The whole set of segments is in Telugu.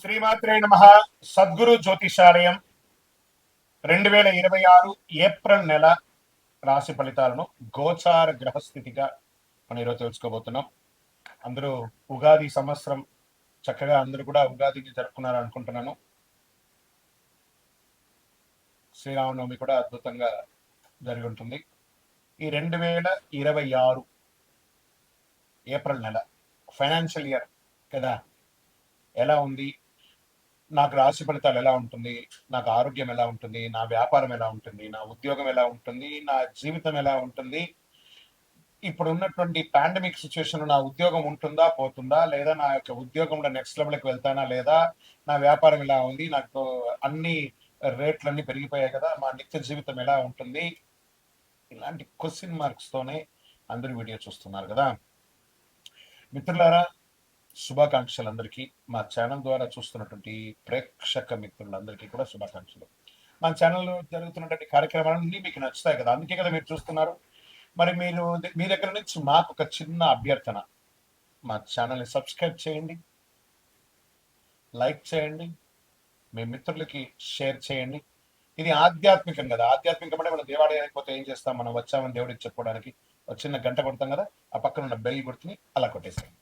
శ్రీమాత్రే నమః. సద్గురు జ్యోతిషాలయం 2026 ఏప్రిల్ నెల రాశి ఫలితాలను గోచార గ్రహస్థితిగా మనం ఈరోజు తెలుసుకోబోతున్నాం. అందరూ ఉగాది సంవత్సరం చక్కగా అందరూ కూడా ఉగాదిని జరుపుకున్నారు అనుకుంటున్నాను. శ్రీరామనవమి కూడా అద్భుతంగా జరిగి ఉంటుంది. ఈ 2026 ఏప్రిల్ నెల ఫైనాన్షియల్ ఇయర్ కదా, ఎలా ఉంది, నాకు రాశి ఫలితాలు ఎలా ఉంటుంది, నాకు ఆరోగ్యం ఎలా ఉంటుంది, నా వ్యాపారం ఎలా ఉంటుంది, నా ఉద్యోగం ఎలా ఉంటుంది, నా జీవితం ఎలా ఉంటుంది, ఇప్పుడు ఉన్నటువంటి పాండమిక్ సిచ్యువేషన్ నా ఉద్యోగం ఉంటుందా పోతుందా, లేదా నా యొక్క ఉద్యోగంలో నెక్స్ట్ లెవెల్కి వెళ్తానా, లేదా నా వ్యాపారం ఎలా ఉంది, నాకు అన్ని రేట్లన్నీ పెరిగిపోయాయి కదా, మా నిత్య జీవితం ఎలా ఉంటుంది, ఇలాంటి క్వశ్చన్ మార్క్స్ తోనే అందరూ వీడియో చూస్తున్నారు కదా. మిత్రులారా, శుభాకాంక్షలు అందరికీ. మా ఛానల్ ద్వారా చూస్తున్నటువంటి ప్రేక్షక మిత్రులందరికీ కూడా శుభాకాంక్షలు. మా ఛానల్లో జరుగుతున్నటువంటి కార్యక్రమాలన్నీ మీకు నచ్చుతాయి కదా, అందుకే కదా మీరు చూస్తున్నారు. మరి మీరు మీ దగ్గర నుంచి మాకు ఒక చిన్న అభ్యర్థన, మా ఛానల్ని సబ్స్క్రైబ్ చేయండి, లైక్ చేయండి, మీ మిత్రులకి షేర్ చేయండి. ఇది ఆధ్యాత్మికం కదా, ఆధ్యాత్మికం అంటే మనం దేవాలయానికి పోతే ఏం చేస్తాం, మనం వచ్చామని దేవుడికి చెప్పుకోవడానికి ఒక చిన్న గంట కొడతాం కదా, ఆ పక్కన ఉన్న బెల్ గుర్తుని అలా కొట్టేసేయండి.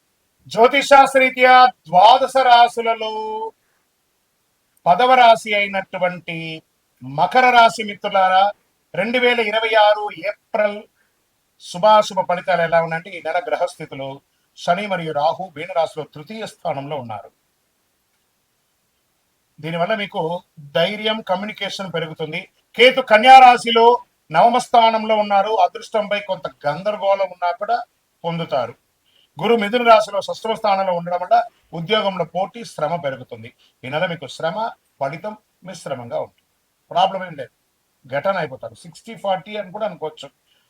జ్యోతిషాస్త్రరీత్యా ద్వాదశ రాశులలో 10వ రాశి అయినటువంటి మకర రాశి మిత్రులారా, 2026 ఏప్రిల్ శుభాశుభ ఫలితాలు ఎలా ఉన్నాయంటే, ఈ నెల గ్రహస్థితులు శని మరియు రాహు మీనరాశిలో తృతీయ స్థానంలో ఉన్నారు. దీనివల్ల మీకు ధైర్యం, కమ్యూనికేషన్ పెరుగుతుంది. కేతు కన్యా రాశిలో నవమ స్థానంలో ఉన్నారు. అదృష్టంపై కొంత గందరగోళం ఉన్నా కూడా పొందుతారు. గురు మిథున రాశిలో 6వ స్థానంలో ఉండడం వల్ల ఉద్యోగంలో పోటీ, శ్రమ పెరుగుతుంది. ఈ నెల మీకు శ్రమ ఫలితం మిశ్రమంగా ఉంటుంది. ప్రాబ్లం ఏం లేదు, ఘటన అయిపోతారు. 60-40 అని కూడా అనుకోవచ్చు.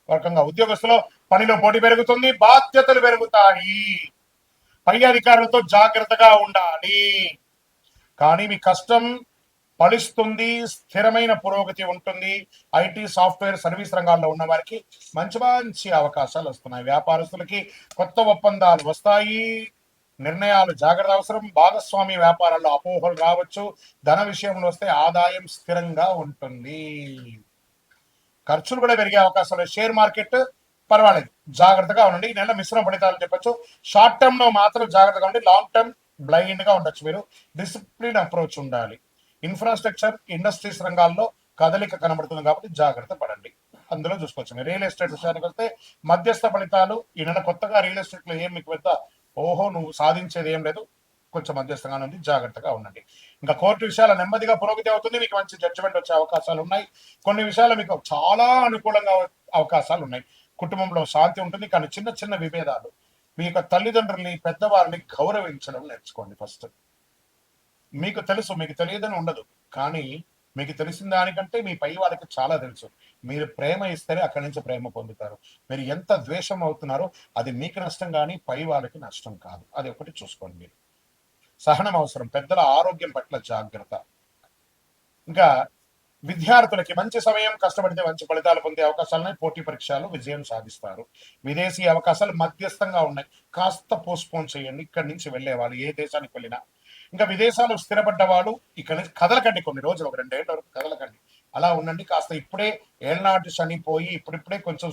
ఒక రకంగా ఉద్యోగస్తులో పనిలో పోటీ పెరుగుతుంది, బాధ్యతలు పెరుగుతాయి, పై అధికారులతో జాగ్రత్తగా ఉండాలి. కానీ మీ కష్టం ఫలిస్తుంది, స్థిరమైన పురోగతి ఉంటుంది. ఐటీ, సాఫ్ట్వేర్, సర్వీస్ రంగాల్లో ఉన్న వారికి మంచి మంచి అవకాశాలు వస్తున్నాయి. వ్యాపారస్తులకి కొత్త ఒప్పందాలు వస్తాయి. నిర్ణయాలు జాగ్రత్త అవసరం. భాగస్వామి వ్యాపారాల్లో అపోహలు రావచ్చు. ధన విషయంలో వస్తే ఆదాయం స్థిరంగా ఉంటుంది. ఖర్చులు కూడా పెరిగే అవకాశాలు. షేర్ మార్కెట్ పర్వాలేదు, జాగ్రత్తగా ఉండండి. ఈ నెల మిశ్రమ ఫలితాలు చెప్పచ్చు. షార్ట్ టర్మ్ లో మాత్రం జాగ్రత్తగా ఉండి, లాంగ్ టర్మ్ బ్లైండ్ గా ఉండొచ్చు. మీరు డిసిప్లిన్ అప్రోచ్ ఉండాలి. ఇన్ఫ్రాస్ట్రక్చర్, ఇండస్ట్రీస్ రంగాల్లో కదలిక కనబడుతుంది కాబట్టి జాగ్రత్త పడండి. అందులో చూసుకోవచ్చు. రియల్ ఎస్టేట్ విషయానికి వస్తే మధ్యస్థ ఫలితాలు. ఈ నెల కొత్తగా రియల్ ఎస్టేట్ లో ఏం మీకు పెద్ద ఓహో నువ్వు సాధించేది ఏం లేదు, కొంచెం మధ్యస్థంగా ఉంది, జాగ్రత్తగా ఉండండి. ఇంకా కోర్టు విషయాల నెమ్మదిగా పురోగతి అవుతుంది. మీకు మంచి జడ్జిమెంట్ వచ్చే అవకాశాలు ఉన్నాయి. కొన్ని విషయాలు మీకు చాలా అనుకూలంగా అవకాశాలు ఉన్నాయి. కుటుంబంలో శాంతి ఉంటుంది. కానీ చిన్న చిన్న విభేదాలు. మీ యొక్క తల్లిదండ్రుల్ని, పెద్దవారిని గౌరవించడం నేర్చుకోండి. ఫస్ట్ మీకు తెలుసు, మీకు తెలియదని ఉండదు, కానీ మీకు తెలిసిన దానికంటే మీ పై వాళ్ళకి చాలా తెలుసు. మీరు ప్రేమ ఇస్తేనే అక్కడి నుంచి ప్రేమ పొందుతారు. మీరు ఎంత ద్వేషం అవుతున్నారో అది మీకు నష్టం, కానీ పై వాళ్ళకి నష్టం కాదు. అది ఒకటి చూసుకోండి. మీరు సహనం అవసరం. పెద్దల ఆరోగ్యం పట్ల జాగ్రత్త. ఇంకా విద్యార్థులకి మంచి సమయం, కష్టపడితే మంచి ఫలితాలు పొందే అవకాశాలున్నాయి. పోటీ పరీక్షలు విజయం సాధిస్తారు. విదేశీ అవకాశాలు మధ్యస్థంగా ఉన్నాయి, కాస్త పోస్ట్పోన్ చేయండి. ఇక్కడి నుంచి వెళ్ళే వాళ్ళు ఏ దేశానికి వెళ్ళినా. ఇంకా విదేశాలు స్థిరపడ్డ వాళ్ళు ఇక్కడ నుంచి కదలకండి. కొన్ని రోజులు, ఒక 2 ఏళ్ళ వరకు కదలకండి, అలా ఉండండి. కాస్త ఇప్పుడే ఏళ్ళనాటి శని పోయి ఇప్పుడిప్పుడే కొంచెం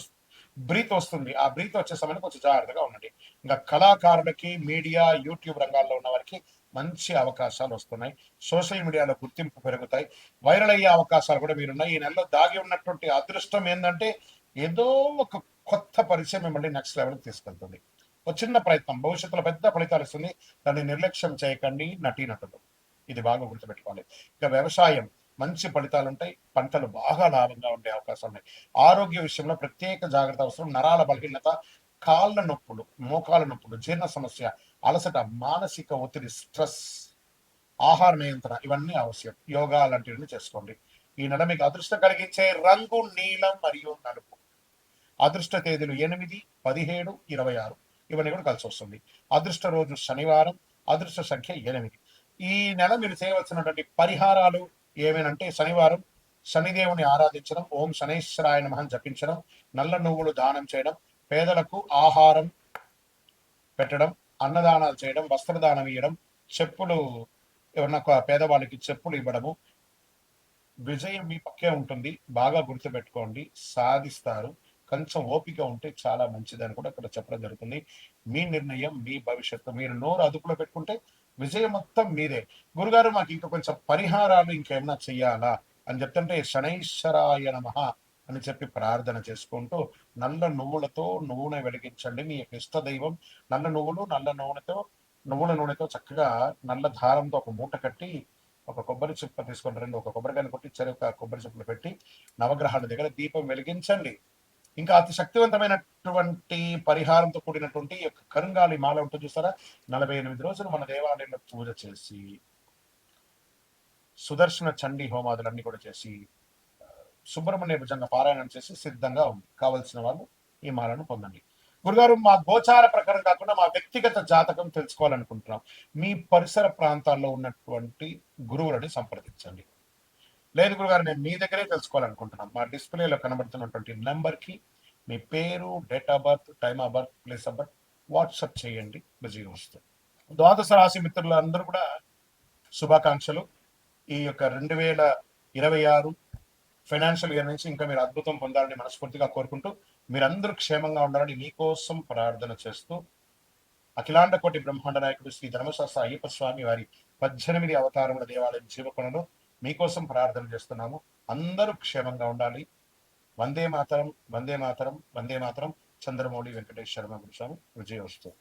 బ్రీత్ వస్తుంది. ఆ బ్రీత్ వచ్చే సమయానికి కొంచెం జాగ్రత్తగా ఉండండి. ఇంకా కళాకారులకి, మీడియా, యూట్యూబ్ రంగాల్లో ఉన్న వారికి మంచి అవకాశాలు వస్తున్నాయి. సోషల్ మీడియాలో గుర్తింపు పెరుగుతాయి. వైరల్ అయ్యే అవకాశాలు కూడా మీరున్నాయి. ఈ నెలలో దాగి ఉన్నటువంటి అదృష్టం ఏంటంటే, ఏదో ఒక కొత్త పరిచయం మిమ్మల్ని నెక్స్ట్ లెవెల్కి తీసుకెళ్తుంది. ఒక చిన్న ప్రయత్నం భవిష్యత్తులో పెద్ద ఫలితాలు ఇస్తుంది. దాన్ని నిర్లక్ష్యం చేయకండి నటీనటులు. ఇది బాగా గుర్తుపెట్టుకోవాలి. ఇక వ్యవసాయం మంచి ఫలితాలు ఉంటాయి. పంటలు బాగా లాభంగా ఉండే అవకాశాలు ఉన్నాయి. ఆరోగ్య విషయంలో ప్రత్యేక జాగ్రత్త అవసరం. నరాల బలహీనత, కాళ్ళ నొప్పులు, మోకాళ్ళ నొప్పులు, జీర్ణ సమస్య, అలసట, మానసిక ఒత్తిడి, స్ట్రెస్, ఆహార నియంత్రణ ఇవన్నీ అవశ్యం. యోగా లాంటివన్నీ చేసుకోండి. ఈ నెల మీకు అదృష్టం కలిగించే రంగు నీలం మరియు నలుపు. అదృష్ట తేదీలు 8, 17, 26 ఇవన్నీ కూడా కలిసి వస్తుంది. అదృష్ట రోజు శనివారం. అదృష్ట సంఖ్య 8. ఈ నెల మీరు చేయవలసినటువంటి పరిహారాలు ఏమేనంటే, శనివారం శనిదేవుని ఆరాధించడం, ఓం శనైశ్వరాయ నమః జపించడం, నల్ల నువ్వులు దానం చేయడం, పేదలకు ఆహారం పెట్టడం, అన్నదానాలు చేయడం, వస్త్రదానం ఇవ్వడం, చెప్పులు ఎవరన్నా పేదవాళ్ళకి చెప్పులు ఇవ్వడము. విజయం మీ పక్కే ఉంటుంది. బాగా గుర్తుపెట్టుకోండి. సాధిస్తారు. కొంచెం ఓపిక ఉంటే చాలా మంచిదని కూడా ఇక్కడ చెప్పడం జరుగుతుంది. మీ నిర్ణయం, మీ భవిష్యత్తు. మీరు నోరు అదుపులో పెట్టుకుంటే విజయం మొత్తం మీదే. గురుగారు మాకు ఇంకా కొంచెం పరిహారాలు ఇంకేమన్నా చెయ్యాలా అని చెప్తుంటే శనైశ్వరాయ నమః అని చెప్పి ప్రార్థన చేసుకుంటూ నల్ల నువ్వులతో నూనె వెలిగించండి. మీ యొక్క ఇష్ట దైవం నల్ల నువ్వులు, నల్ల నూనెతో నువ్వుల నూనెతో చక్కగా నల్ల దారంతో ఒక మూట కట్టి ఒక కొబ్బరి చిప్ప తీసుకొని రండి. ఒక కొబ్బరికాయను కొట్టి చెరుకు కొబ్బరి చిప్పలు పెట్టి నవగ్రహాల దగ్గర దీపం వెలిగించండి. ఇంకా అతి శక్తివంతమైనటువంటి పరిహారంతో కూడినటువంటి ఈ యొక్క కరుంగాలి మాల ఉంటుంది చూసారా? 48 రోజులు మన దేవాలయంలో పూజ చేసి సుదర్శన చండీ హోమాదులన్నీ కూడా చేసి సుబ్రహ్మణ్య భుజంగ పారాయణం చేసి సిద్ధంగా ఉంది. కావలసిన వాళ్ళు ఈ మాలను పొందండి. గురుగారు మా గోచార ప్రకారం కాకుండా మా వ్యక్తిగత జాతకం తెలుసుకోవాలనుకుంటున్నాం. మీ పరిసర ప్రాంతాల్లో ఉన్నటువంటి గురువులని సంప్రదించండి. లేదు గురుగారు నేను మీ దగ్గరే తెలుసుకోవాలనుకుంటున్నాం. మా డిస్ప్లేలో కనబడుతున్నటువంటి నెంబర్కి మీ పేరు, date of birth, time of birth, place of birth WhatsApp చేయండి. విజయం వస్తుంది. ద్వాదశ రాశి మిత్రులందరూ కూడా శుభాకాంక్షలు. ఈ యొక్క 2026 ఫైనాన్షియల్ ఇయర్ నుంచి ఇంకా మీరు అద్భుతం పొందాలని మనస్ఫూర్తిగా కోరుకుంటూ మీరందరూ క్షేమంగా ఉండాలని మీకోసం ప్రార్థన చేస్తూ అఖిలాండ కోటి బ్రహ్మాండ నాయకుడు శ్రీ ధర్మశాస్త్ర అయ్యప్ప స్వామి వారి 18 అవతారముల దేవాలయం జీవకొనలో మీకోసం ప్రార్థన చేస్తున్నాము. అందరూ క్షేమంగా ఉండాలి. వందే మాతరం, వందే మాతరం, వందే మాతరం. చంద్రమౌళి వెంకటేశ్వర స్వామి విజయోస్తు.